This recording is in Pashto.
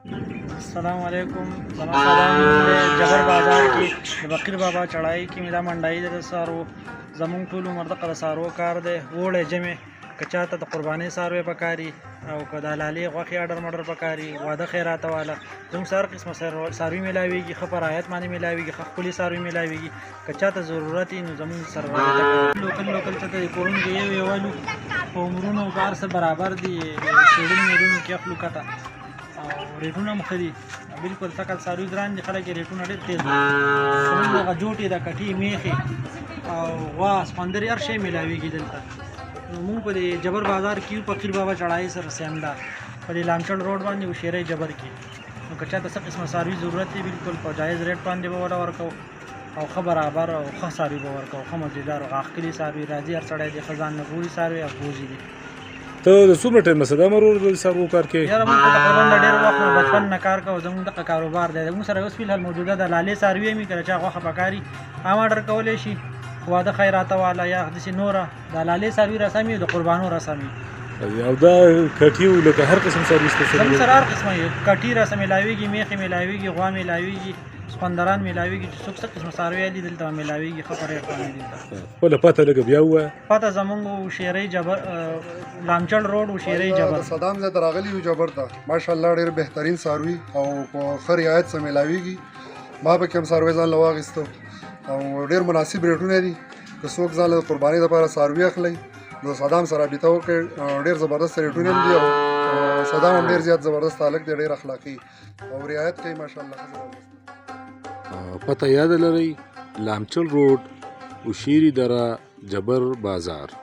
अस्सलाम वालेकुम। ज़मा सलाम जबर बाज़ार की बकीर बाबा चढ़ाई की मिला मंडाई दे सारो ज़मून टूल उमर द सारो कार दे ओड़े जमे कचाता तो कुर्बानी सारो पकारी और कदालाली वाक़ी आर्डर मर्डर पकारी वादा खैरात वाला तुम सार किस्म सारवी मिलावेगी खबर आयत मानी मिलावेगी खपुली सारवी मिलावेगी कचाता ज़रूरत ही ज़मून सर लोकल लोकल तो कोरून गए वालू उमरून कार से बराबर दी शेडून मेरून क्या फ्लुकाता रेटونه مخدي بالکل تکل ساروي ګران دي خلک ریټونه ډېر تیز دي څنګه جوټي د کټي میخي او وا سمندري هر شی ملاويږي دلته موږ په جبر بازار کې فقیر بابا چړای سره سیمدا په لامچړ روډ باندې وشيره جبر کې نو کچا ته څه قسمه ساروي ضرورت دی بالکل په جایز ریټ باندې به ولا ورکو او خبر برابر او ښه ساروي به ورکو خو مزیدار او اخلي ساروي راځي هر سړی د خزان نه ګوري ساروي او بوزي دي ته د څومره ټایم نه صدا مرور د سارو کار کې یاره موږ تقریبا د ډېر وخت نه بچپن نه کار کوو زموږ دغه کاروبار دی موږ سره اوس فلحال موجوده د لالې څاروي مې کله چې غوښه پکاري هم آرډر کولی شي واده خیرات والا یا داسې نوره د لالې څاروي رسامي د قربانو رسامي او دا کټي لکه هر قسم سرویس ته زموږ سره هر قسمه کټي رسم ملاویږي میخې ملاویږي غوا ملاویږي سپندران ملاویږي چې څوک څه قسمه څاروي دي دلته ملاویږي ښه په ریټ باندې دلته خپله پته لږه بیا ووایه پته زموږ شیرۍ جبر لامچړ روډ شیرۍ جبر صدام زه راغلی یو جبر ته ماشاءالله ډېر بهترین څاروي او په ښه رعایت سره ملاویږي ما پکې هم څاروي ځان له واخیستو او ډېر مناسب ریټونه دي که څوک ځان له قربانۍ دپاره څاروي اخلي نو صدام سره رابطه وکړئ ډېر زبردست ریټونه هم دي او صدام هم ډېر زیات زبردست هلک دی ډېر اخلاقي او رعایت کوي ماشاءالله ښه زبردست پته یاد لرئ لامچل روډ وشيري دره جبر بازار